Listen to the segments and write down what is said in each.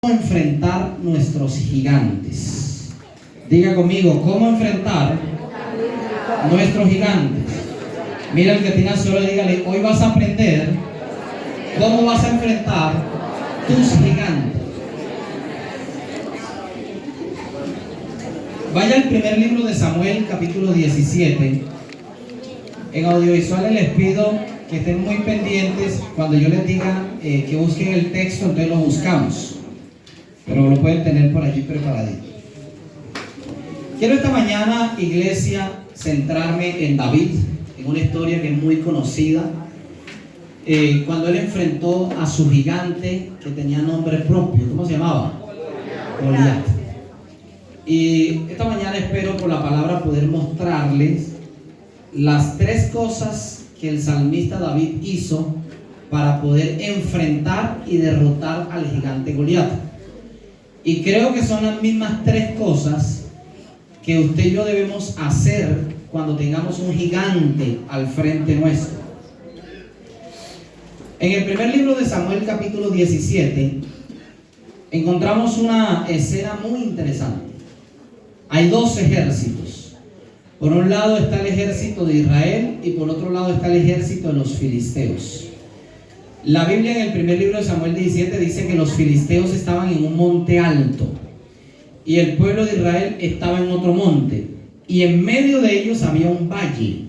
Enfrentar nuestros gigantes. Diga conmigo, ¿cómo enfrentar nuestros gigantes? Mira el que tiene al suelo y dígale, hoy vas a aprender cómo vas a enfrentar tus gigantes. Vaya al primer libro de Samuel, capítulo 17. En audiovisuales les pido que estén muy pendientes cuando yo les diga que busquen el texto, entonces lo buscamos. Pero lo pueden tener por allí preparadito. Quiero esta mañana, iglesia, centrarme en David, en una historia que es muy conocida. Cuando él enfrentó a su gigante que tenía nombre propio. ¿Cómo se llamaba? Goliat. Y esta mañana espero por la palabra poder mostrarles las tres cosas que el salmista David hizo para poder enfrentar y derrotar al gigante Goliat. Y creo que son las mismas tres cosas que usted y yo debemos hacer cuando tengamos un gigante al frente nuestro. En el primer libro de Samuel, capítulo 17, encontramos una escena muy interesante. Hay dos ejércitos. Por un lado está el ejército de Israel y por otro lado está el ejército de los filisteos. La Biblia en el primer libro de Samuel 17 dice que los filisteos estaban en un monte alto y el pueblo de Israel estaba en otro monte y en medio de ellos había un valle.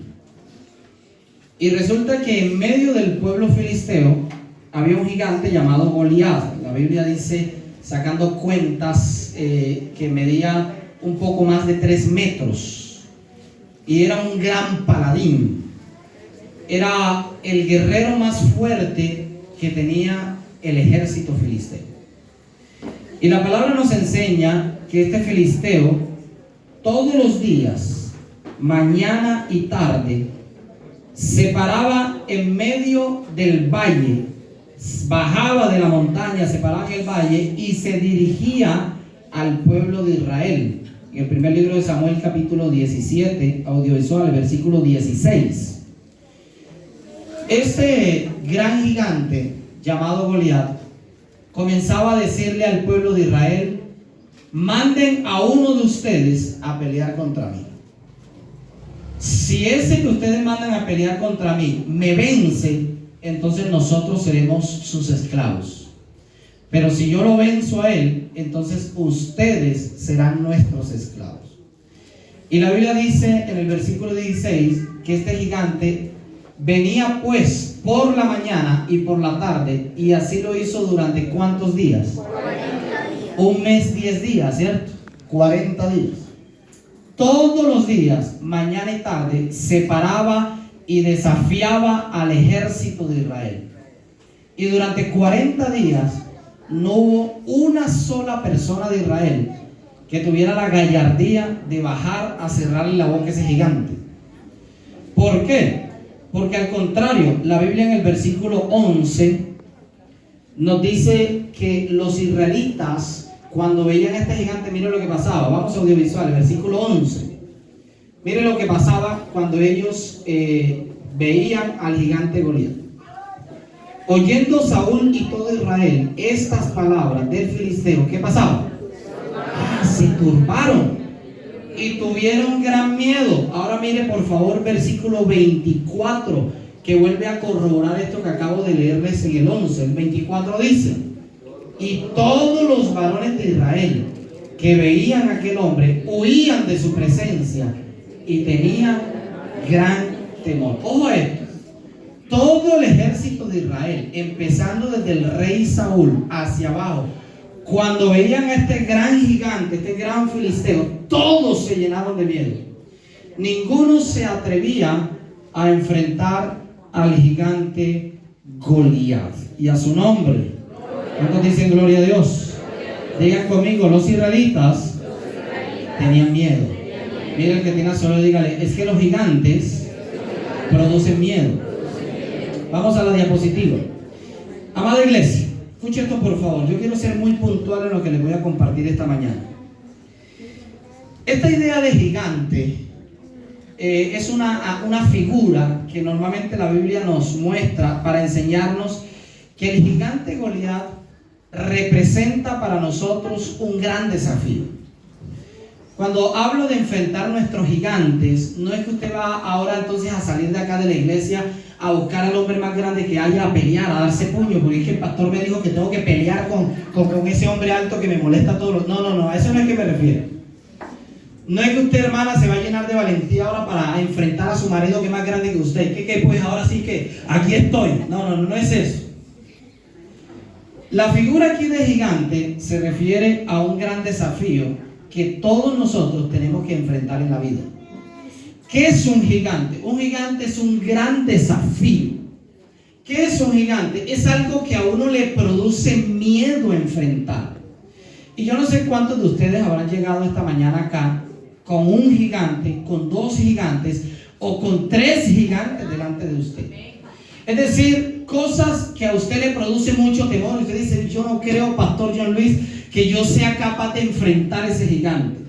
Y resulta que en medio del pueblo filisteo había un gigante llamado Goliat. La Biblia dice, sacando cuentas, que medía un poco más de 3 metros y era un gran paladín. Era el guerrero más fuerte que tenía el ejército filisteo. Y la palabra nos enseña que este filisteo todos los días, mañana y tarde, se paraba en medio del valle, bajaba de la montaña, se paraba en el valle y se dirigía al pueblo de Israel. En el primer libro de Samuel, capítulo 17, audiovisual, versículo 16. Este gran gigante llamado Goliat comenzaba a decirle al pueblo de Israel: manden a uno de ustedes a pelear contra mí. Si ese que ustedes mandan a pelear contra mí me vence, entonces nosotros seremos sus esclavos. Pero si yo lo venzo a él, entonces ustedes serán nuestros esclavos. Y la Biblia dice en el versículo 16 que este gigante venía pues por la mañana y por la tarde, y así lo hizo durante ¿cuántos días? 40 días. Un mes, 10 días, ¿cierto? 40 días. Todos los días, mañana y tarde, se paraba y desafiaba al ejército de Israel. Y durante 40 días no hubo una sola persona de Israel que tuviera la gallardía de bajar a cerrarle la boca a ese gigante. ¿Por qué? Porque al contrario, la Biblia en el versículo 11 nos dice que los israelitas, cuando veían a este gigante, miren lo que pasaba. Vamos a audiovisual, el versículo 11. Miren lo que pasaba cuando ellos veían al gigante Goliat. Oyendo Saúl y todo Israel estas palabras del filisteo, ¿qué pasaba? Se turbaron y tuvieron gran miedo. Ahora mire por favor versículo 24, que vuelve a corroborar esto que acabo de leerles en el 11. El 24 dice: y todos los varones de Israel que veían a aquel hombre huían de su presencia y tenían gran temor. Ojo a esto. Todo el ejército de Israel, empezando desde el rey Saúl hacia abajo, cuando veían a este gran gigante, este gran filisteo, todos se llenaron de miedo. Ninguno se atrevía a enfrentar al gigante Goliat y a su nombre. ¿Cuántos dicen gloria a Dios? Digan conmigo, los israelitas tenían miedo. Mira el que tiene solo, dígale, es que los gigantes producen miedo. Vamos a la diapositiva. Amada iglesia, escuche esto por favor. Yo quiero ser muy puntual en lo que les voy a compartir esta mañana. Esta idea de gigante es una figura que normalmente la Biblia nos muestra para enseñarnos que el gigante Goliat representa para nosotros un gran desafío. Cuando hablo de enfrentar nuestros gigantes, no es que usted va ahora entonces a salir de acá de la iglesia a buscar al hombre más grande que haya, a pelear, a darse puño, porque es que el pastor me dijo que tengo que pelear con ese hombre alto que me molesta a todos los... No, a eso no es que me refiero. No es que usted, hermana, se va a llenar de valentía ahora para enfrentar a su marido que es más grande que usted. Que pues ahora sí que aquí estoy. No es eso. La figura aquí de gigante se refiere a un gran desafío que todos nosotros tenemos que enfrentar en la vida. ¿Qué es un gigante? Un gigante es un gran desafío. ¿Qué es un gigante? Es algo que a uno le produce miedo enfrentar. Y yo no sé cuántos de ustedes habrán llegado esta mañana acá con un gigante, con dos gigantes o con tres gigantes delante de usted. Es decir, cosas que a usted le produce mucho temor. Usted dice, yo no creo, Pastor John Luis, que yo sea capaz de enfrentar ese gigante.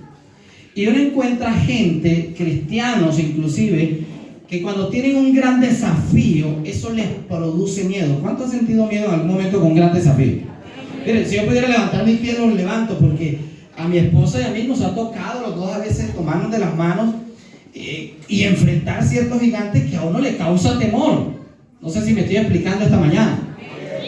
Y uno encuentra gente, cristianos inclusive, que cuando tienen un gran desafío, eso les produce miedo. ¿Cuánto han sentido miedo en algún momento con un gran desafío? Miren, si yo pudiera levantar mis pies, los levanto, porque a mi esposa y a mí nos ha tocado los dos a veces tomarnos de las manos y enfrentar ciertos gigantes que a uno le causa temor. No sé si me estoy explicando esta mañana.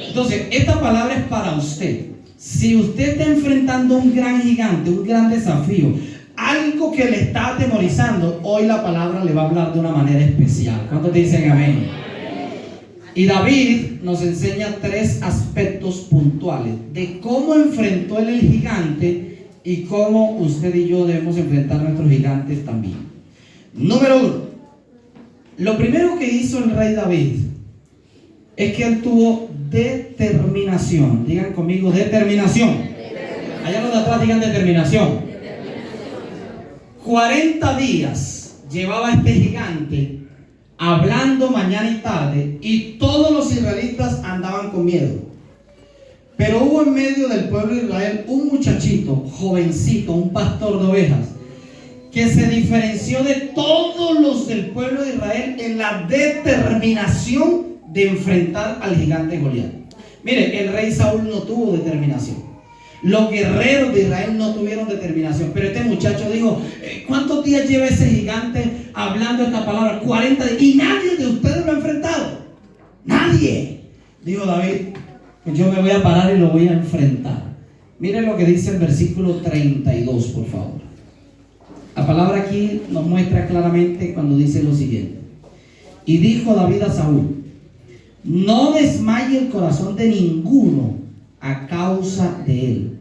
Entonces, esta palabra es para usted. Si usted está enfrentando un gran gigante, un gran desafío, algo que le está atemorizando, hoy la palabra le va a hablar de una manera especial. ¿Cuántos dicen amén? Y David nos enseña tres aspectos puntuales de cómo enfrentó él el gigante y cómo usted y yo debemos enfrentar nuestros gigantes también. Número 1. Lo primero que hizo el rey David es que él tuvo determinación. Digan conmigo, determinación. Allá los de atrás digan determinación. 40 días llevaba este gigante hablando mañana y tarde, y todos los israelitas andaban con miedo. Pero hubo en medio del pueblo de Israel un muchachito, jovencito, un pastor de ovejas, que se diferenció de todos los del pueblo de Israel en la determinación de enfrentar al gigante Goliat. Mire, el rey Saúl no tuvo determinación. Los guerreros de Israel no tuvieron determinación. Pero este muchacho dijo, ¿cuántos días lleva ese gigante hablando esta palabra? 40 días. Y nadie de ustedes lo ha enfrentado. Nadie. Dijo David, pues yo me voy a parar y lo voy a enfrentar. Miren lo que dice el versículo 32, por favor. La palabra aquí nos muestra claramente cuando dice lo siguiente. Y dijo David a Saúl, no desmaye el corazón de ninguno a causa de él.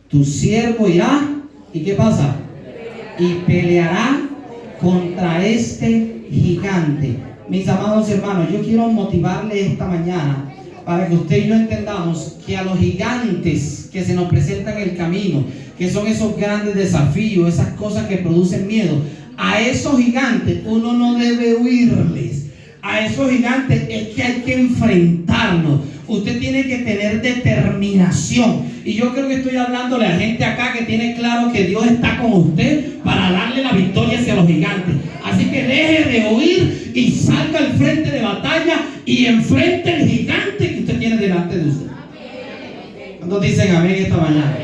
Tu siervo irá, ¿y qué pasa? Y peleará contra este gigante. Mis amados hermanos, yo quiero motivarles esta mañana para que usted y yo entendamos que a los gigantes que se nos presentan en el camino, que son esos grandes desafíos, esas cosas que producen miedo, a esos gigantes uno no debe huirles. A esos gigantes es que hay que enfrentarlos. Usted tiene que tener determinación. Y yo creo que estoy hablándole a gente acá que tiene claro que Dios está con usted para darle la victoria hacia los gigantes. Así que deje de huir y salga al frente de batalla y enfrente el gigante que usted tiene delante de usted. ¿Cuántos dicen amén esta mañana?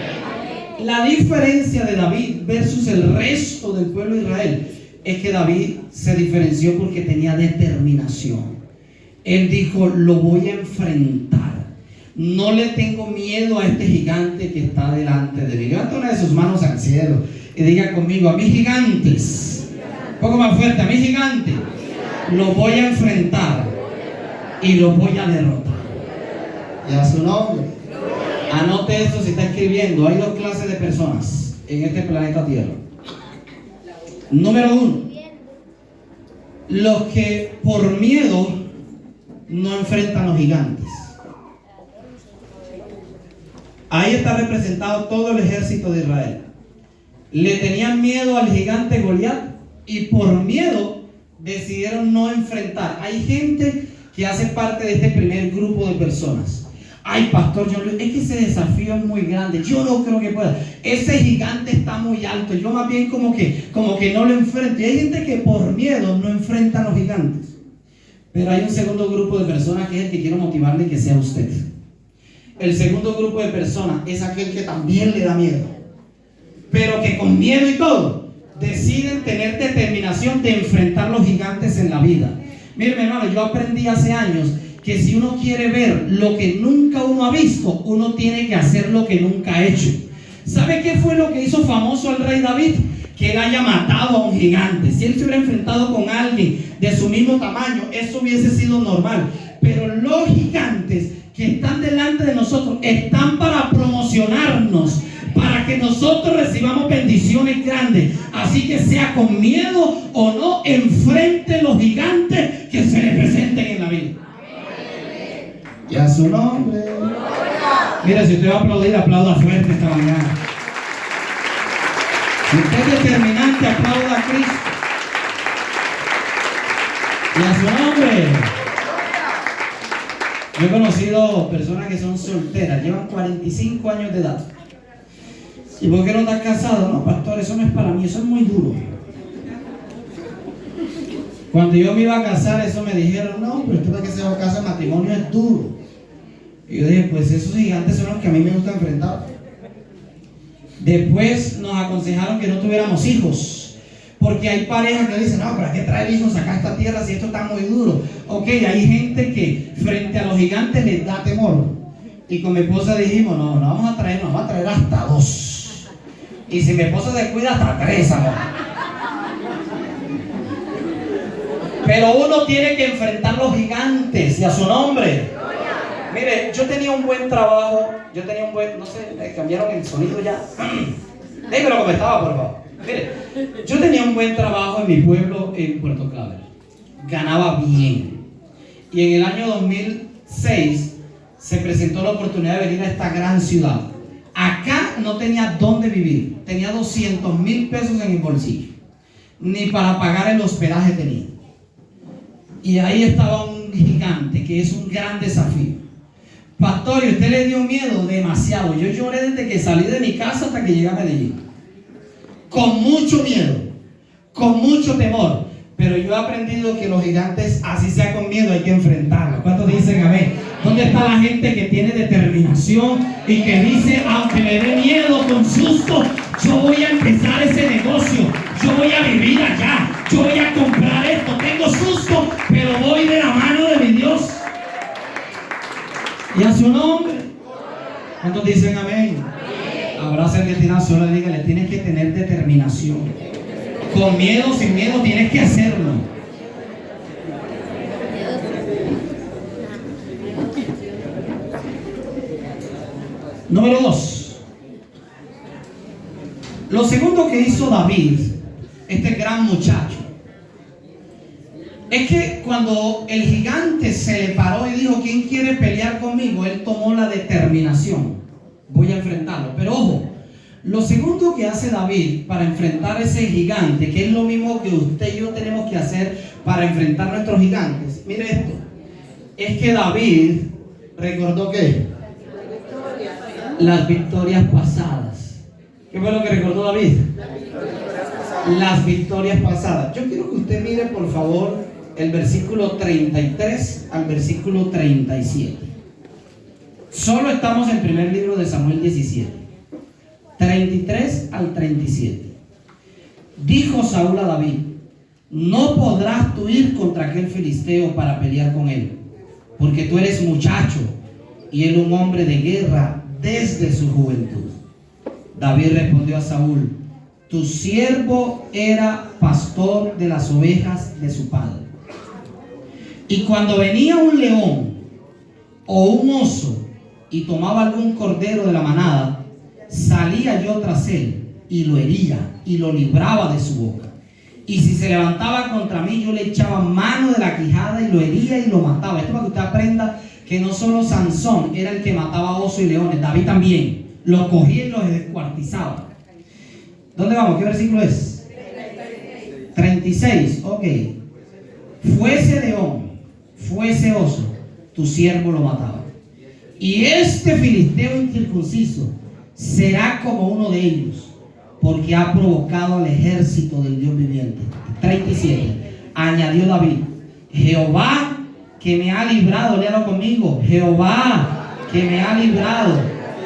La diferencia de David versus el resto del pueblo de Israel es que David se diferenció porque tenía determinación. Él dijo, lo voy a enfrentar. No le tengo miedo a este gigante que está delante de mí. Levanta una de sus manos al cielo y diga conmigo, a mis gigantes, un poco más fuerte, a mis gigantes, lo voy a enfrentar y lo voy a derrotar. Y a su nombre. Anote esto si está escribiendo. Hay dos clases de personas en este planeta Tierra. Número 1, los que por miedo no enfrentan a los gigantes. Ahí está representado todo el ejército de Israel. Le tenían miedo al gigante Goliat y por miedo decidieron no enfrentar. Hay gente que hace parte de este primer grupo de personas. Ay, pastor, es que ese desafío es muy grande, yo no creo que pueda. Ese gigante está muy alto, yo más bien como que no lo enfrento. Y hay gente que por miedo no enfrenta a los gigantes. Pero hay un segundo grupo de personas que es el que quiero motivarle, que sea usted. El segundo grupo de personas es aquel que también le da miedo, pero que con miedo y todo deciden tener determinación de enfrentar los gigantes en la vida. Miren, hermano, yo aprendí hace años que si uno quiere ver lo que nunca uno ha visto, uno tiene que hacer lo que nunca ha hecho. ¿Sabe qué fue lo que hizo famoso al rey David? Que él haya matado a un gigante. Si él se hubiera enfrentado con alguien de su mismo tamaño, eso hubiese sido normal. Pero los gigantes que están delante de nosotros están para promocionarnos, para que nosotros recibamos bendiciones grandes. Así que sea con miedo o no, enfrente los gigantes que se le presenten en la vida. Y a su nombre. Mira, si usted va a aplaudir, aplauda fuerte esta mañana. Si usted es determinante, aplauda a Cristo. Y a su nombre. Yo he conocido personas que son solteras, llevan 45 años de edad. ¿Y por qué no estás casado? No, pastor, eso no es para mí, eso es muy duro. Cuando yo me iba a casar, eso me dijeron, no, pero usted para que se va a casar, el matrimonio es duro. Y yo dije, pues esos gigantes son los que a mí me gusta enfrentar. Después nos aconsejaron que no tuviéramos hijos, porque hay parejas que dicen, no, ¿para qué traer hijos acá a esta tierra si esto está muy duro? Ok, hay gente que frente a los gigantes les da temor. Y con mi esposa dijimos, no vamos a traer hasta 2. Y si mi esposa se cuida, hasta 3, amor. Pero uno tiene que enfrentar los gigantes y a su nombre. Mire, yo tenía un buen trabajo, no sé, me cambiaron el sonido ya. Dímelo como estaba, por favor. Mire, yo tenía un buen trabajo en mi pueblo, en Puerto Claver. Ganaba bien. Y en el año 2006 se presentó la oportunidad de venir a esta gran ciudad. Acá no tenía dónde vivir. Tenía 200,000 pesos en mi bolsillo. Ni para pagar el hospedaje tenía. Y ahí estaba un gigante, que es un gran desafío. Pastor, ¿y usted le dio miedo? Demasiado. Yo lloré desde que salí de mi casa hasta que llegué a Medellín. Con mucho miedo, con mucho temor. Pero yo he aprendido que los gigantes, así sea con miedo, hay que enfrentarlos. ¿Cuántos dicen amén? ¿Dónde está la gente que tiene determinación y que dice, aunque me dé miedo, con susto, yo voy a empezar ese negocio, yo voy a vivir allá, yo voy a comprar esto, tengo susto, pero voy de la mano de mi Dios? Y a su nombre. ¿Cuántos dicen amén? Abraza el que tiene a su lado y dígale, tienes que tener determinación. Con miedo, sin miedo, tienes que hacerlo. Número 2. Lo segundo que hizo David, este gran muchacho, es que cuando el gigante se le paró y dijo, ¿quién quiere pelear conmigo? Él tomó la determinación. Voy a enfrentarlo. Pero ojo, lo segundo que hace David para enfrentar ese gigante, que es lo mismo que usted y yo tenemos que hacer para enfrentar nuestros gigantes. Mire esto. Es que David recordó ¿qué? Las victorias pasadas. ¿Qué fue lo que recordó David? Las victorias pasadas. Yo quiero que usted mire, por favor, el versículo 33 al versículo 37. Solo estamos en el primer libro de Samuel 17. 33 al 37. Dijo Saúl a David, no podrás tú ir contra aquel filisteo para pelear con él, porque tú eres muchacho y él un hombre de guerra desde su juventud. David respondió a Saúl, tu siervo era pastor de las ovejas de su padre. Y cuando venía un león o un oso y tomaba algún cordero de la manada, salía yo tras él y lo hería y lo libraba de su boca. Y si se levantaba contra mí, yo le echaba mano de la quijada y lo hería y lo mataba. Esto para que usted aprenda que no solo Sansón era el que mataba osos y leones, David también. Los cogía y los descuartizaba. ¿Dónde vamos? ¿Qué versículo es? 36. Ok. Fuese león, fuese oso, tu siervo lo mataba. Y este filisteo incircunciso será como uno de ellos, porque ha provocado al ejército del Dios viviente. 37. Añadió David, Jehová que me ha librado, léalo conmigo, Jehová que me ha librado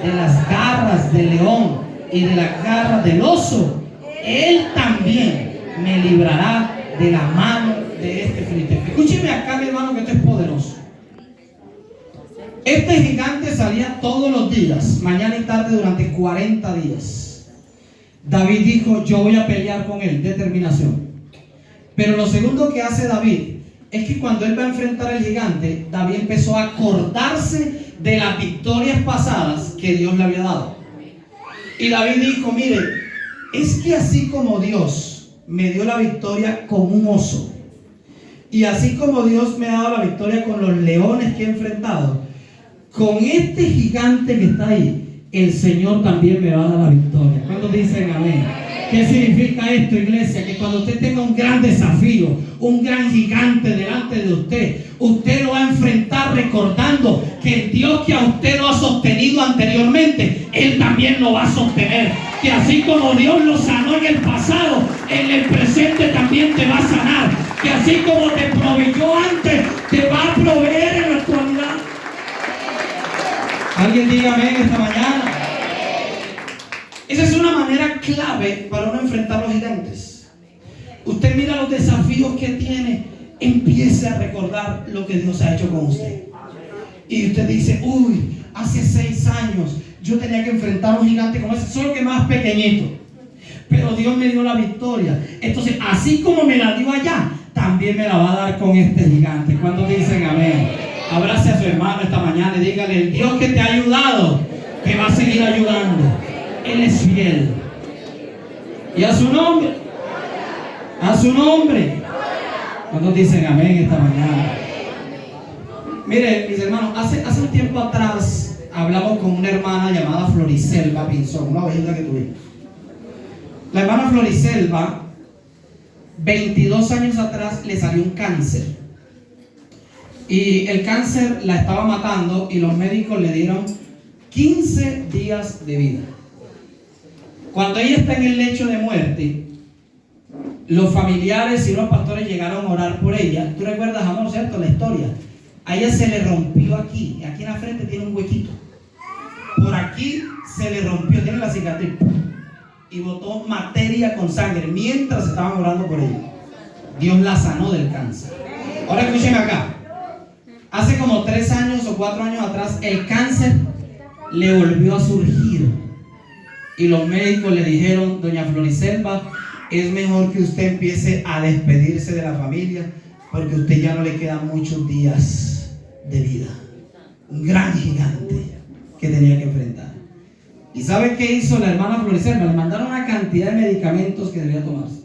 de las garras del león y de las garras del oso, Él también me librará de la mano de este filisteo. Escúcheme acá, mi hermano, que esto es poderoso. Este gigante salía todos los días, mañana y tarde, durante 40 días. David dijo: yo voy a pelear con él, determinación. Pero lo segundo que hace David es que cuando él va a enfrentar al gigante, David empezó a acordarse de las victorias pasadas que Dios le había dado. Y David dijo: mire, es que así como Dios me dio la victoria con un oso, y así como Dios me ha dado la victoria con los leones que he enfrentado, con este gigante que está ahí, el Señor también me va a dar la victoria. ¿Cuántos dicen amén? ¿Qué significa esto, iglesia? Que cuando usted tenga un gran desafío, un gran gigante delante de usted, usted lo va a enfrentar recordando que el Dios que a usted lo ha sostenido anteriormente, Él también lo va a sostener. Que así como Dios lo sanó en el pasado, en el presente también te va a sanar. Que así como te proveyó antes, te va a proveer en la actualidad. Alguien diga amén esta mañana. Esa es una manera clave para uno enfrentar los gigantes. Usted mira los desafíos que tiene, empiece a recordar lo que Dios ha hecho con usted. Y usted dice: uy, hace 6 años yo tenía que enfrentar a un gigante como ese, solo que más pequeñito. Pero Dios me dio la victoria. Entonces, así como me la dio allá, también me la va a dar con este gigante. ¿Cuántos dicen amén? Abrace a su hermano esta mañana y dígale: el Dios que te ha ayudado, te va a seguir ayudando. Él es fiel. Y a su nombre. A su nombre. ¿Cuántos dicen amén esta mañana? Miren, mis hermanos, hace un tiempo atrás hablamos con una hermana llamada Floriselva Pinzón, una ovejita que tuvimos. La hermana Floriselva, 22 años atrás, le salió un cáncer. Y el cáncer la estaba matando y los médicos le dieron 15 días de vida. Cuando ella está en el lecho de muerte, los familiares y los pastores llegaron a orar por ella. Tú recuerdas, amor, ¿cierto? La historia. A ella se le rompió aquí en la frente tiene un huequito. Por aquí se le rompió, tiene la cicatriz. Y botó materia con sangre mientras estaban orando por ella. Dios la sanó del cáncer. Ahora escúcheme acá. Hace como 3 años o 4 años atrás, el cáncer le volvió a surgir. Y los médicos le dijeron: doña Floriselva, es mejor que usted empiece a despedirse de la familia, porque a usted ya no le quedan muchos días de vida. Un gran gigante que tenía que enfrentar. ¿Y sabe qué hizo la hermana Floriselva? Le mandaron una cantidad de medicamentos que debía tomarse.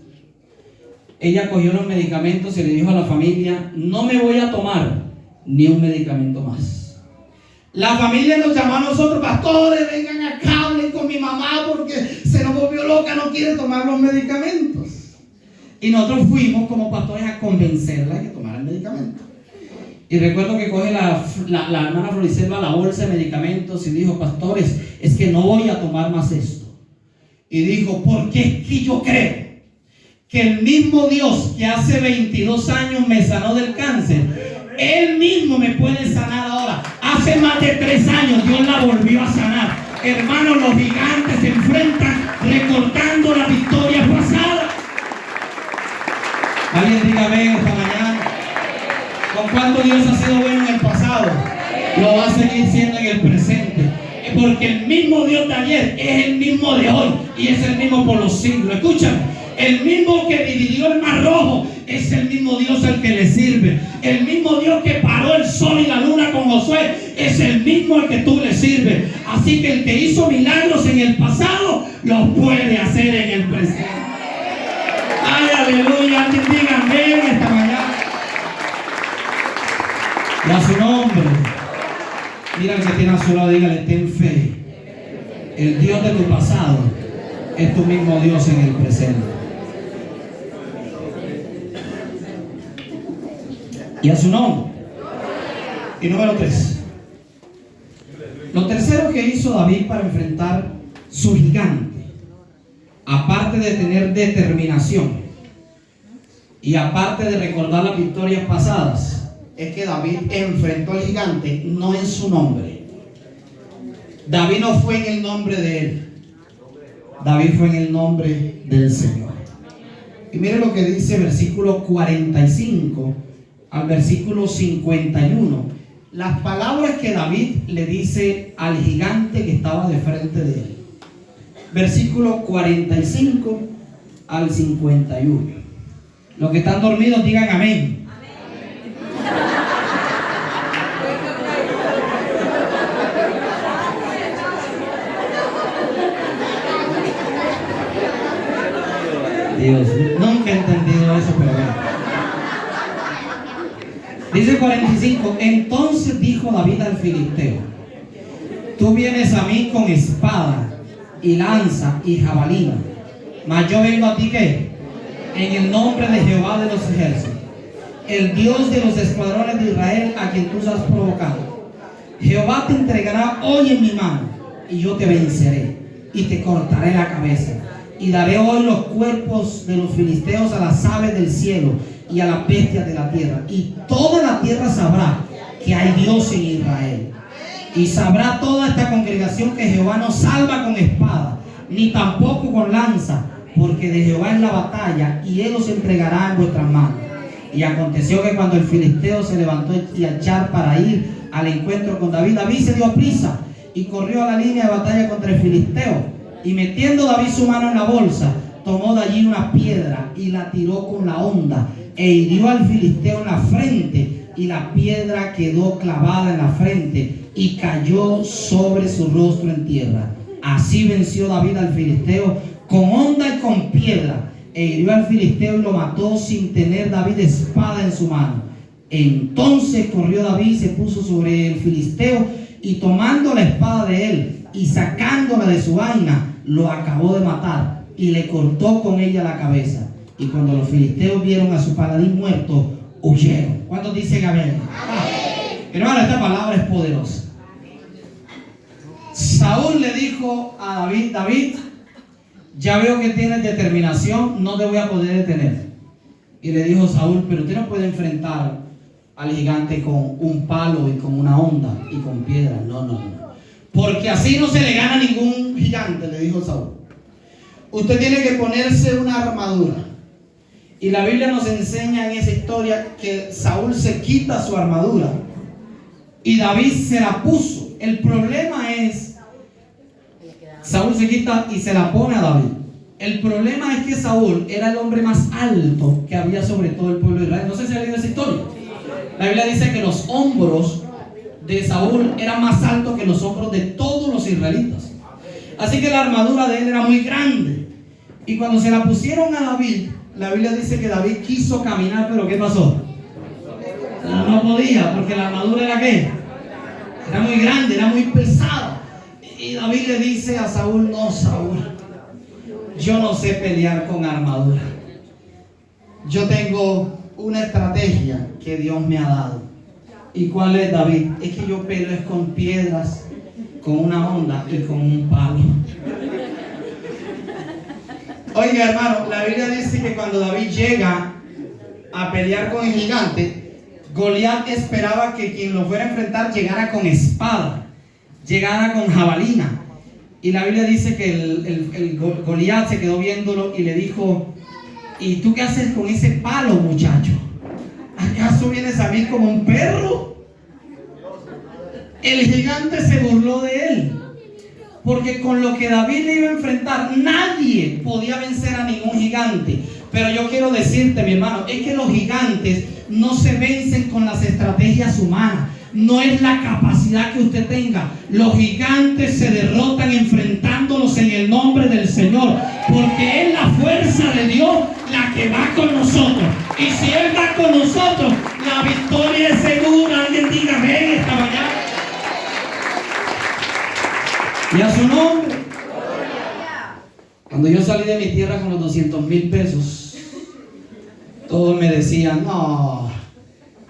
Ella cogió los medicamentos y le dijo a la familia: no me voy a tomar ni un medicamento más. La familia nos llamó a nosotros: pastores, vengan acá, hablen con mi mamá porque se nos volvió loca, no quiere tomar los medicamentos. Y nosotros fuimos como pastores a convencerla de que tomara el medicamento. Y recuerdo que coge la hermana Floriselva la bolsa de medicamentos y dijo: pastores, es que no voy a tomar más esto. Y dijo: porque es que yo creo que el mismo Dios que hace 22 años me sanó del cáncer, Él mismo me puede sanar ahora. Hace más de 3 años Dios la volvió a sanar. Hermanos, los gigantes se enfrentan recordando la victoria pasada. Alguien diga amén esta mañana. ¿Con cuánto Dios ha sido bueno en el pasado? Lo va a seguir siendo en el presente. Porque el mismo Dios de ayer es el mismo de hoy y es el mismo por los siglos. Escúchame. El mismo que dividió el mar rojo es el mismo Dios al que le sirve. El mismo Dios que paró el sol y la luna con Josué es el mismo al que tú le sirves. Así que el que hizo milagros en el pasado los puede hacer en el presente. Ay, aleluya. Alguien diga amén esta mañana. Y a su nombre. Mira al que tiene a su lado, dígale: ten fe. El Dios de tu pasado es tu mismo Dios en el presente. Y a su nombre. Y número 3. Lo tercero que hizo David para enfrentar su gigante, aparte de tener determinación y aparte de recordar las victorias pasadas, es que David enfrentó al gigante no en su nombre, David no fue en el nombre de él. David fue en el nombre del Señor. Y mire lo que dice versículo 45 al versículo 51. Las palabras que David le dice al gigante que estaba de frente de él. Versículo 45 al 51. Los que están dormidos digan amén. Dios, nunca he entendido eso, pero bueno. Dice 45, entonces dijo David al filisteo, tú vienes a mí con espada y lanza y jabalina, mas yo vengo a ti ¿qué? En el nombre de Jehová de los ejércitos, el Dios de los escuadrones de Israel, a quien tú has provocado. Jehová te entregará hoy en mi mano, y yo te venceré, y te cortaré la cabeza. Y daré hoy los cuerpos de los filisteos a las aves del cielo y a las bestias de la tierra. Y toda la tierra sabrá que hay Dios en Israel. Y sabrá toda esta congregación que Jehová no salva con espada, ni tampoco con lanza, porque de Jehová es la batalla, y él os entregará en vuestras manos. Y aconteció que cuando el filisteo se levantó y a echar para ir al encuentro con David, David se dio prisa y corrió a la línea de batalla contra el filisteo. Y metiendo David su mano en la bolsa, tomó de allí una piedra y la tiró con la honda, e hirió al filisteo en la frente, y la piedra quedó clavada en la frente y cayó sobre su rostro en tierra. Así venció David al filisteo con honda y con piedra, e hirió al filisteo y lo mató sin tener David espada en su mano. Entonces corrió David y se puso sobre el filisteo, y tomando la espada de él y sacándola de su vaina, lo acabó de matar y le cortó con ella la cabeza. Y cuando los filisteos vieron a su paladín muerto, huyeron. ¿Cuántos dicen amén? Hermano, esta palabra es poderosa. Saúl le dijo a David, David, ya veo que tienes determinación, no te voy a poder detener. Y le dijo Saúl, pero usted no puede enfrentar al gigante con un palo y con una honda y con piedra. No. Porque así no se le gana a ningún gigante, le dijo Saúl. Usted tiene que ponerse una armadura. Y la Biblia nos enseña en esa historia que Saúl se quita su armadura y David se la puso. El problema es, Saúl se quita y se la pone a David. El problema es que Saúl era el hombre más alto que había sobre todo el pueblo de Israel. No sé si ha leído esa historia. La Biblia dice que los hombros de Saúl eran más altos que los hombros de todos los israelitas. Así que la armadura de él era muy grande. Y cuando se la pusieron a David, la Biblia dice que David quiso caminar, pero ¿qué pasó? No podía, porque la armadura era ¿qué? Era muy grande, era muy pesada. Y David le dice a Saúl, no, Saúl, yo no sé pelear con armadura. Yo tengo una estrategia que Dios me ha dado. ¿Y cuál es, David? Es que yo peleo con piedras, con una honda y con un palo. Oiga, hermano, la Biblia dice que cuando David llega a pelear con el gigante, Goliat esperaba que quien lo fuera a enfrentar llegara con espada, llegara con jabalina. Y la Biblia dice que el Goliat se quedó viéndolo y le dijo, ¿y tú qué haces con ese palo, muchacho? ¿Acaso vienes a mí como un perro? El gigante se burló de él, porque con lo que David le iba a enfrentar, nadie podía vencer a ningún gigante. Pero yo quiero decirte, mi hermano, es que los gigantes no se vencen con las estrategias humanas. No es la capacidad que usted tenga. Los gigantes se derrotan enfrentándolos en el nombre del Señor, porque es la fuerza de Dios la que va con nosotros. Y si Él va con nosotros, la victoria es segura. Alguien diga amén esta mañana. Y a su nombre. Cuando yo salí de mi tierra con los 200,000 pesos, todos me decían, no,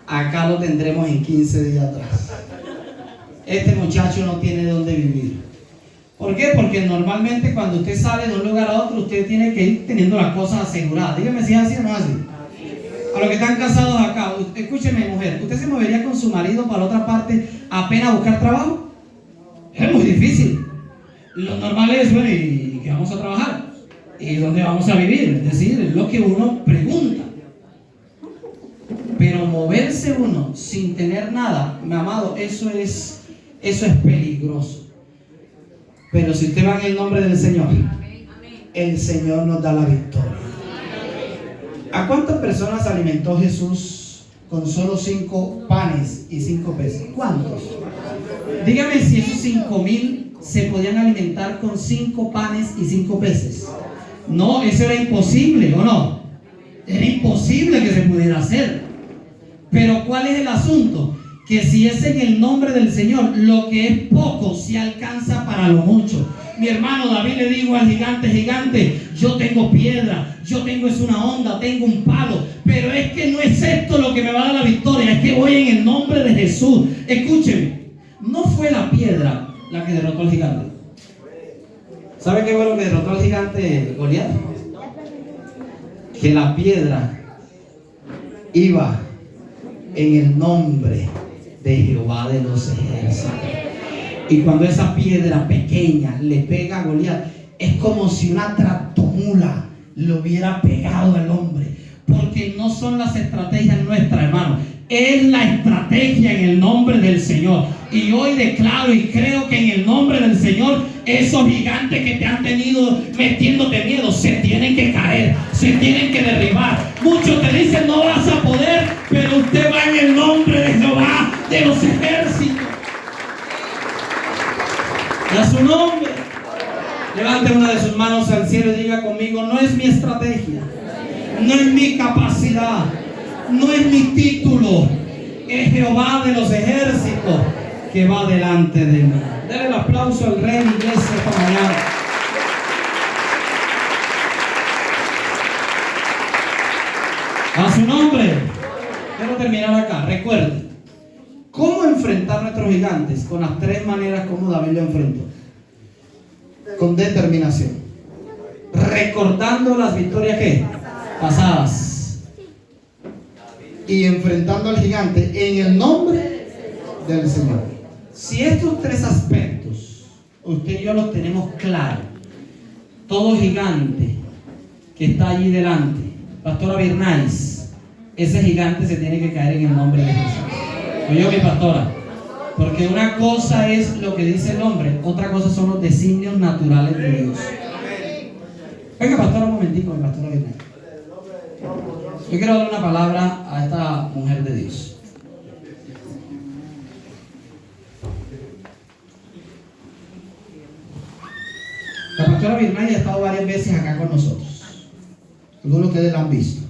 acá lo tendremos en 15 días atrás. Este muchacho no tiene dónde vivir. ¿Por qué? Porque normalmente cuando usted sale de un lugar a otro, usted tiene que ir teniendo las cosas aseguradas. Dígame si es así o no es así. A los que están casados acá, escúcheme, mujer, ¿usted se movería con su marido para la otra parte apenas buscar trabajo? Es muy difícil. Lo normal es, bueno, ¿y qué vamos a trabajar? ¿Y dónde vamos a vivir? Es decir, es lo que uno pregunta. Pero moverse uno sin tener nada, mi amado, eso es peligroso. Pero si usted va en el nombre del Señor, el Señor nos da la victoria. ¿A cuántas personas alimentó Jesús con solo 5 panes y 5 peces? ¿Cuántos? Dígame si esos 5,000 se podían alimentar con 5 panes y 5 peces. No, eso era imposible, ¿o no? Era imposible que se pudiera hacer. Pero ¿cuál es el asunto? Que si es en el nombre del Señor, lo que es poco se alcanza para lo mucho. Mi hermano David le dijo al gigante: gigante, yo tengo piedra, yo tengo es una onda, tengo un palo, pero es que no es esto lo que me va a dar la victoria, es que voy en el nombre de Jesús. Escúcheme, no fue la piedra la que derrotó al gigante. ¿Sabe qué fue lo que derrotó al gigante Goliat? Que la piedra iba en el nombre de Jehová de los ejércitos. Y cuando esa piedra pequeña le pega a Goliat, es como si una tractomula le hubiera pegado al hombre. Porque no son las estrategias nuestras, hermano, es la estrategia en el nombre del Señor. Y hoy declaro y creo que en el nombre del Señor, esos gigantes que te han tenido metiéndote miedo se tienen que caer, se tienen que derribar. Muchos te dicen: no vas a poder, pero usted va en el nombre de Jehová de los ejércitos. Y a su nombre, levante una de sus manos al cielo y diga conmigo: no es mi estrategia, no es mi capacidad, no es mi título, es Jehová de los ejércitos que va delante de mí. Dale el aplauso al Rey, iglesia, esta mañana. A su nombre. Quiero terminar acá. Recuerde, ¿cómo enfrentar nuestros gigantes? Con las 3 maneras como David lo enfrentó. Con determinación, recordando las victorias ¿qué? Pasadas, y enfrentando al gigante en el nombre del Señor. Si estos 3 aspectos usted y yo los tenemos claros, todo gigante que está allí delante, pastora Birnais, ese gigante se tiene que caer en el nombre de Jesús. Oye, mi pastora, porque una cosa es lo que dice el hombre, otra cosa son los designios naturales de Dios. Venga, pastora, un momentico, mi pastora Birnais. Yo quiero darle una palabra a esta mujer de Dios. La pastora Birnais ha estado varias veces acá con nosotros. Algunos de ustedes la han visto.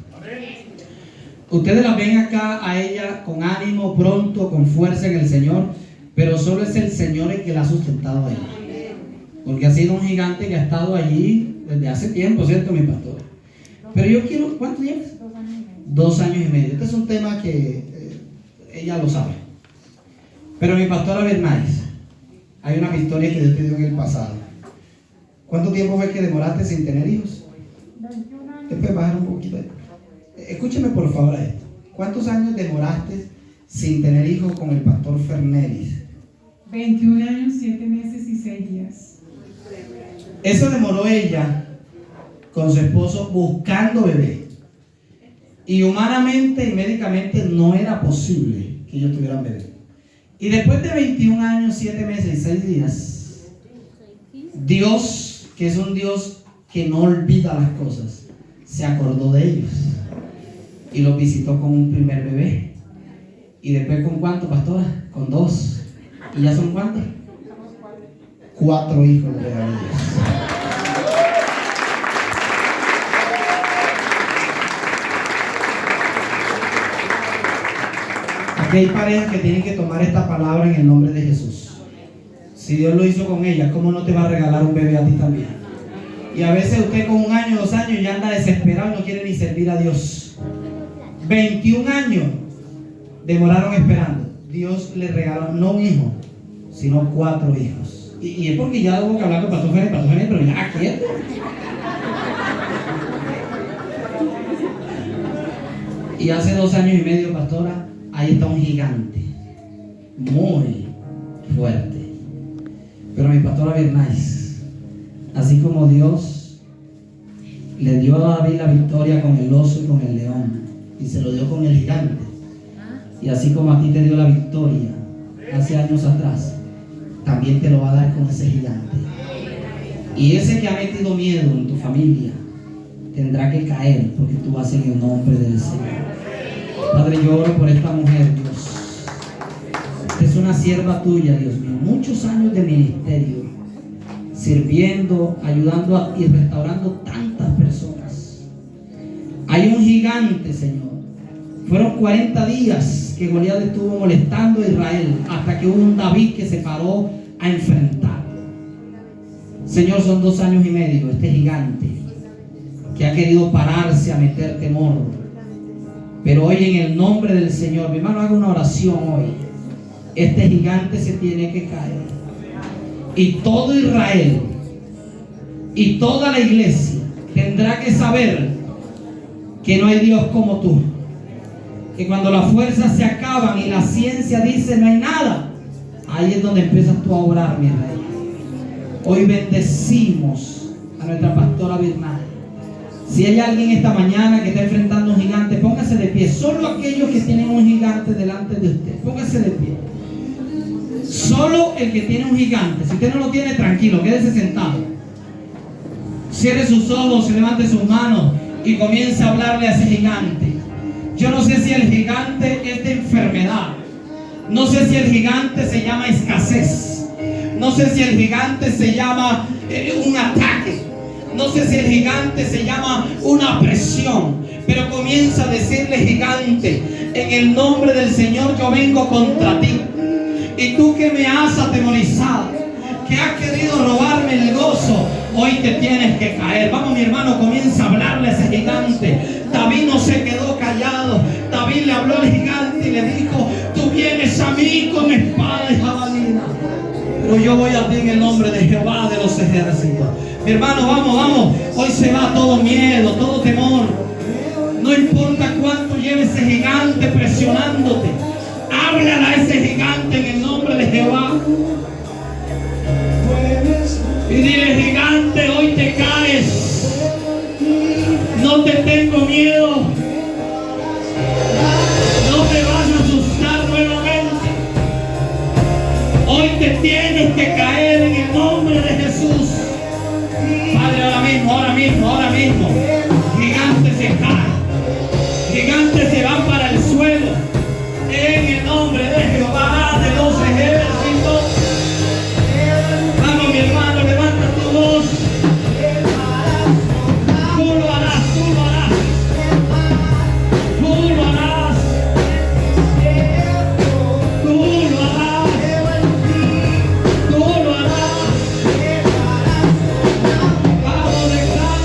Ustedes la ven acá a ella con ánimo, pronto, con fuerza en el Señor, pero solo es el Señor el que la ha sustentado a ella. Porque ha sido un gigante que ha estado allí desde hace tiempo, ¿cierto, mi pastor? Pero yo quiero, ¿cuánto llevas? 2 años y medio. Este es un tema que ella lo sabe. Pero mi pastora Birnais, hay una victoria que Dios te dio en el pasado. ¿Cuánto tiempo fue que demoraste sin tener hijos? 21 años. ¿Te puedes bajar un poquito? Escúcheme por favor a esto. ¿Cuántos años demoraste sin tener hijos con el pastor Fernelis? 21 años, 7 meses y 6 días. Eso demoró ella con su esposo buscando bebé. Y humanamente y médicamente no era posible que ellos tuvieran bebé. Y después de 21 años, 7 meses y 6 días, Dios, que es un Dios que no olvida las cosas, se acordó de ellos y los visitó con un primer bebé. Y después, ¿con cuánto, pastora? Con 2. ¿Y ya son cuántos? 4 hijos de Dios. Aquí hay parejas que tienen que tomar esta palabra en el nombre de Jesús. Si Dios lo hizo con ella, ¿cómo no te va a regalar un bebé a ti también? Y a veces usted con 1 año, 2 años ya anda desesperado y no quiere ni servir a Dios. 21 años demoraron esperando. Dios le regaló no un hijo, sino 4 hijos. Y es porque ya hubo que hablar con Pastor Fernández, pero ya quieto. Y hace 2 años y medio, pastora, ahí está un gigante muy fuerte. Pero mi pastora Bernáis, así como Dios le dio a David la victoria con el oso y con el león, y se lo dio con el gigante, y así como a ti te dio la victoria hace años atrás, también te lo va a dar con ese gigante. Y ese que ha metido miedo en tu familia tendrá que caer, porque tú vas en el nombre del Señor. Padre, yo oro por esta mujer, Dios. Esta es una sierva tuya, Dios mío. Muchos años de ministerio, sirviendo, ayudando y restaurando tantas personas. Hay un gigante, Señor. Fueron 40 días que Goliat estuvo molestando a Israel, hasta que hubo un David que se paró a enfrentar. Señor, son 2 años y medio este gigante que ha querido pararse a meter temor. Pero hoy, en el nombre del Señor, mi hermano, haga una oración hoy. Este gigante se tiene que caer. Y todo Israel y toda la iglesia tendrá que saber que no hay Dios como tú. Que cuando las fuerzas se acaban y la ciencia dice no hay nada, ahí es donde empiezas tú a orar, mi rey. Hoy bendecimos a nuestra pastora Birnay. Si hay alguien esta mañana que está enfrentando un gigante, póngase de pie. Solo aquellos que tienen un gigante delante de usted, póngase de pie. Solo el que tiene un gigante. Si usted no lo tiene, tranquilo, quédese sentado. Cierre sus ojos, levante sus manos y comience a hablarle a ese gigante. Yo no sé si el gigante es de enfermedad. No sé si el gigante se llama escasez. No sé si el gigante se llama un ataque. No sé si el gigante se llama una presión. Pero comienza a decirle: gigante, en el nombre del Señor yo vengo contra ti. Y tú que me has atemorizado, que has querido robarme el gozo, hoy te tienes que caer. Vamos, mi hermano, comienza a hablarle a ese gigante. David no se quedó callado. David le habló al gigante y le dijo: tú vienes a mí con espada y jabalina, pero yo voy a ti en el nombre de Jehová de los ejércitos. Mi hermano, vamos, vamos. Hoy se va todo miedo, todo temor. No importa cuánto lleve ese gigante presionándote, háblale a ese gigante en el nombre de Jehová. Y dile: gigante, hoy te caes. No te tengo miedo. No te vas a asustar nuevamente. Hoy te tienes que caer en el nombre de Jesús. Padre, ahora mismo, ahora mismo, ahora mismo. Gigantes se caen. Gigantes se van para el suelo. En el nombre de Jehová de los ejércitos. Vamos, mi hermano, levanta tu voz. Tú lo harás, tú lo harás. Tú lo harás. Tú lo harás. Tú lo harás. Vamos, declara.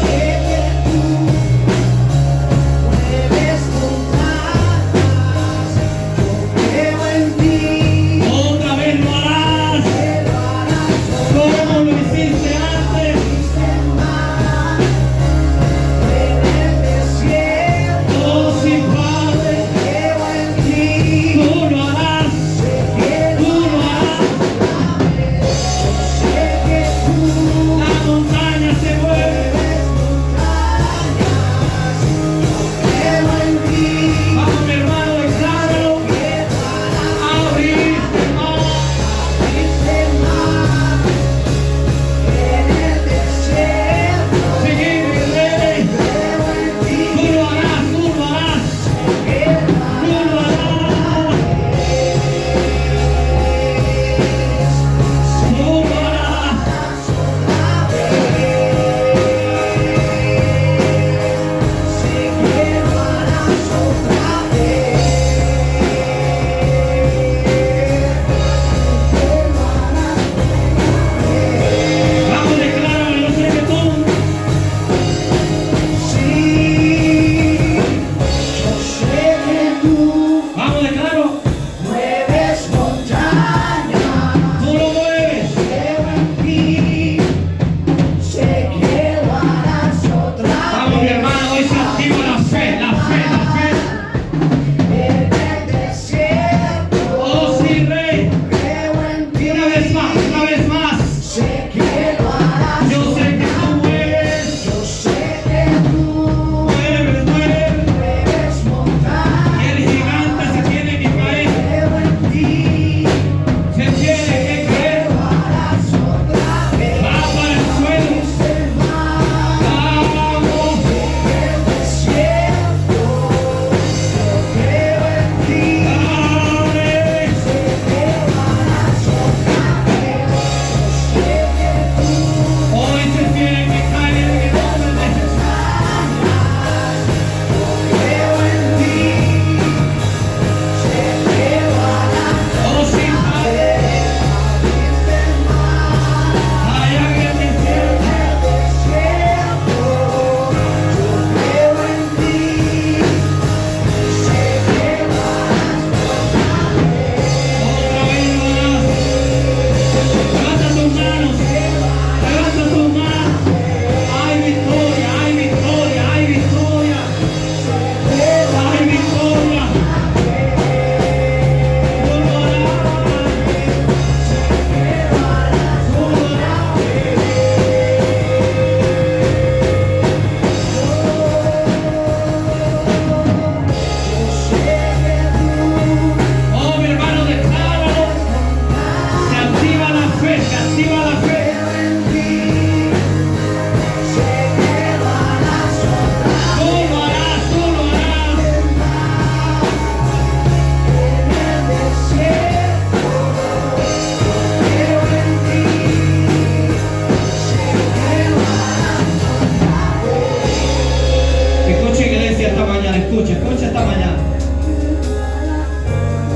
esta mañana, escucha esta mañana.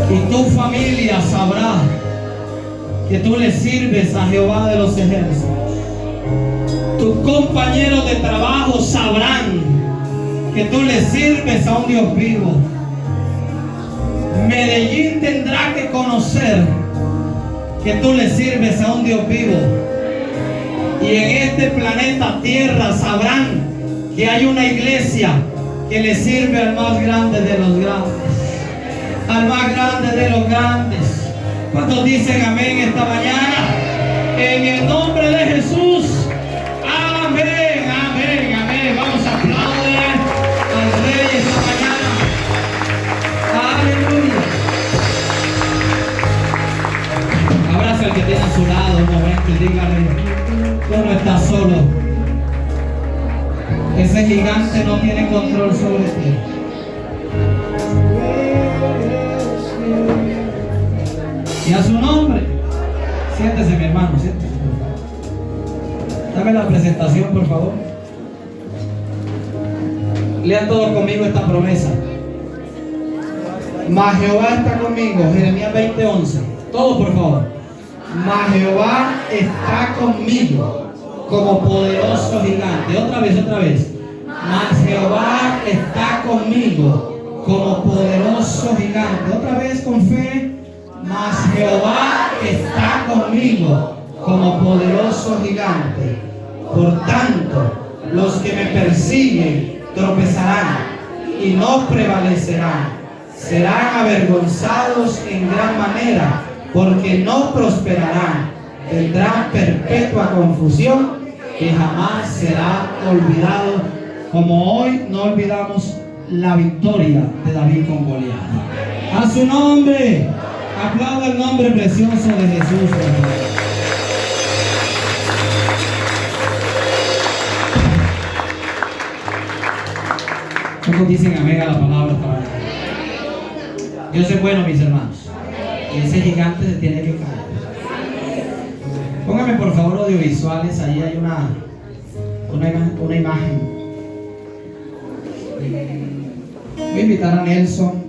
Y tu familia sabrá que tú le sirves a Jehová de los ejércitos. Tus compañeros de trabajo sabrán que tú le sirves a un Dios vivo. Medellín tendrá que conocer que tú le sirves a un Dios vivo. Y en este planeta Tierra sabrán que hay una iglesia que le sirve al más grande de los grandes, al más grande de los grandes. ¿Cuántos dicen amén esta mañana? En el nombre de Jesús. Amén, amén, amén. Vamos a aplaudir al Rey esta mañana. Aleluya. Abraza al que tiene a su lado un momento y dígale: tú no estás solo. Ese gigante no tiene control sobre ti. Y a su nombre. Siéntese, mi hermano, siéntese. Dame la presentación, por favor. Lean todos conmigo esta promesa. Mas Jehová está conmigo. Jeremías 20:11. Todos, por favor. Mas Jehová está conmigo como poderoso gigante. Otra vez. Mas Jehová está conmigo como poderoso gigante. Otra vez con fe. Mas Jehová está conmigo como poderoso gigante. Por tanto, los que me persiguen tropezarán y no prevalecerán. Serán avergonzados en gran manera, porque no prosperarán. Tendrán perpetua confusión que jamás será olvidado, como hoy no olvidamos la victoria de David con Goliat. A su nombre, aplauda el nombre precioso de Jesús. ¿Cuántos dicen amén a la palabra esta mañana? Dios es bueno, mis hermanos. Y ese gigante se tiene que caer. Póngame por favor audiovisuales. Ahí hay una imagen. Voy a invitar a Nelson.